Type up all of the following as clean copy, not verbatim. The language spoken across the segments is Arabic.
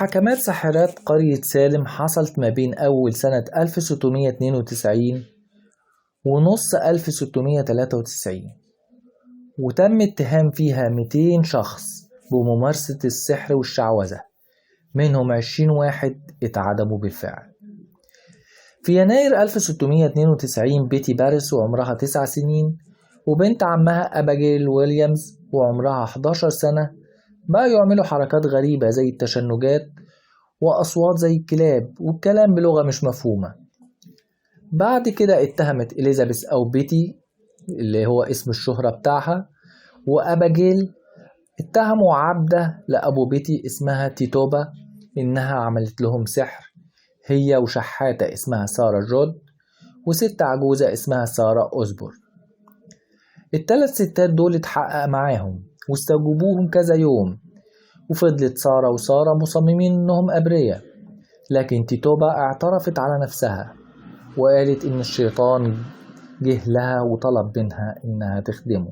حكمات ساحرات قرية سالم حصلت ما بين أول سنة 1692 ونص 1693، وتم اتهام فيها 200 شخص بممارسة السحر والشعوذة، منهم 20 واحد اتعدموا بالفعل. في يناير 1692 بيتي باريس وعمرها 9 سنين وبنت عمها أباجيل ويليامز وعمرها 11 سنة بقى يعملوا حركات غريبة زي التشنجات وأصوات زي الكلاب والكلام بلغة مش مفهومة. بعد كده اتهمت إليزابيث أو بيتي اللي هو اسم الشهرة بتاعها وأباجيل اتهموا عبدة لأبو بيتي اسمها تيتوبا إنها عملت لهم سحر، هي وشحاتة اسمها سارة جود وست عجوزة اسمها سارة أوزبور. الثلاث ستات دول اتحقق معاهم واستجوبوهم كذا يوم، وفضلت سارة مصممين إنهم أبرياء، لكن تيتوبا اعترفت على نفسها وقالت إن الشيطان جه لها وطلب منها إنها تخدمه،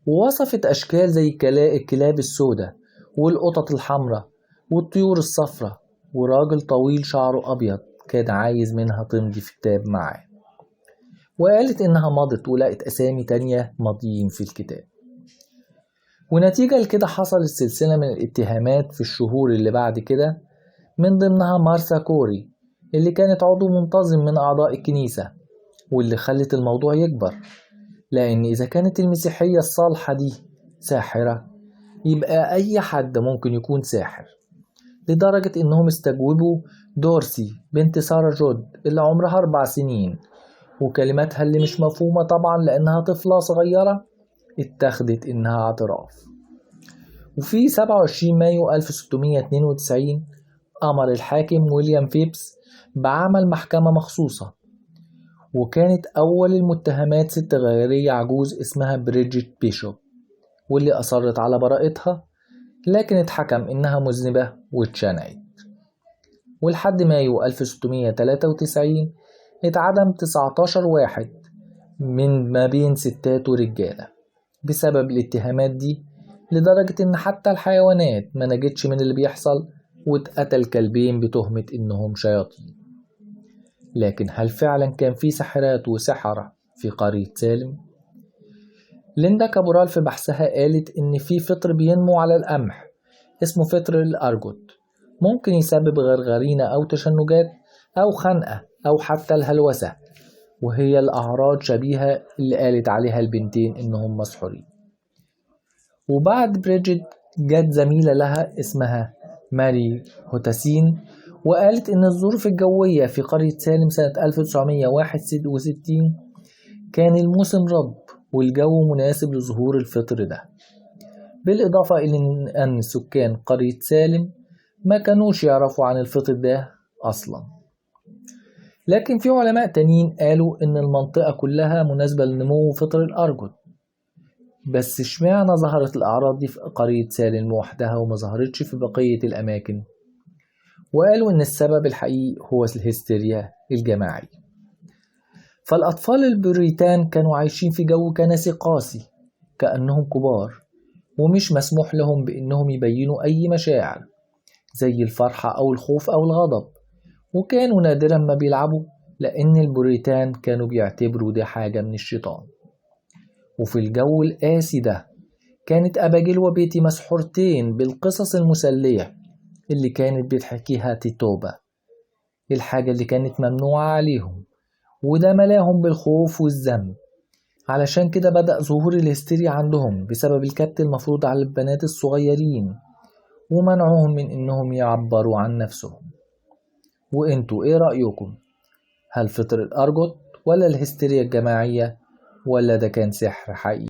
ووصفت أشكال زي الكلاب السوداء والقطط الحمراء والطيور الصفراء وراجل طويل شعره أبيض كان عايز منها تمضي في كتاب معاه، وقالت إنها مضت ولقت أسامي تانية ماضيين في الكتاب. ونتيجة لكده حصلت سلسلة من الاتهامات في الشهور اللي بعد كده، من ضمنها مارثا كوري اللي كانت عضو منتظم من أعضاء الكنيسة، واللي خلت الموضوع يكبر، لأن إذا كانت المسيحية الصالحة دي ساحرة يبقى أي حد ممكن يكون ساحر، لدرجة إنهم استجوبوا دورسي بنت سارة جود اللي عمرها 4 سنين، وكلماتها اللي مش مفهومة طبعا لأنها طفلة صغيرة اتخذت إنها اعتراف. وفي 27 مايو 1692 أمر الحاكم ويليام فيبس بعمل محكمة مخصوصة، وكانت أول المتهمات ست غيرية عجوز اسمها بريدجيت بيشوب، واللي أصرت على براءتها لكن اتحكم إنها مذنبة واتشنقت. ولحد مايو 1693 اتعدم 19 واحد من ما بين ستات ورجالة بسبب الاتهامات دي، لدرجة إن حتى الحيوانات ما نجتش من اللي بيحصل، واتقتل كلبين بتهمة إنهم شياطين. لكن هل فعلا كان في ساحرات وسحرة في قرية سالم؟ ليندا كابورال في بحثها قالت إن في فطر بينمو على القمح اسمه فطر الأرجوت، ممكن يسبب غرغرينة أو تشنجات أو خنقة أو حتى الهلوسة، وهي الأعراض شبيهة اللي قالت عليها البنتين إنهم مسحورين. وبعد بريدجيت جت زميلة لها اسمها ماري هوتاسين وقالت إن الظروف الجوية في قرية سالم سنة 1961 كان الموسم رب والجو مناسب لظهور الفطر ده، بالإضافة إلى أن سكان قرية سالم ما كانوش يعرفوا عن الفطر ده أصلا. لكن في علماء تانيين قالوا إن المنطقة كلها مناسبة لنمو فطر الأرجوت، بس اشمعنى ظهرت الأعراض دي في قرية سالم لوحدها وما ظهرتش في بقية الأماكن؟ وقالوا إن السبب الحقيقي هو الهستيريا الجماعي. فالأطفال البريتان كانوا عايشين في جو كنسي قاسي كأنهم كبار، ومش مسموح لهم بأنهم يبينوا أي مشاعر زي الفرحة أو الخوف أو الغضب، وكانوا نادرا ما بيلعبوا لأن البريتان كانوا بيعتبروا دي حاجة من الشيطان. وفي الجو القاسي ده كانت أباجيل وبيتي مسحورتين بالقصص المسلية اللي كانت بتحكيها تيتوبا، الحاجة اللي كانت ممنوعة عليهم، وده ملاهم بالخوف والذنب. علشان كده بدأ ظهور الهستيريا عندهم بسبب الكبت المفروض على البنات الصغيرين ومنعهم من إنهم يعبروا عن نفسهم. وإنتوا إيه رأيكم؟ هل فطر الأرجوت ولا الهستيريا الجماعية ولا ده كان سحر حقيقي؟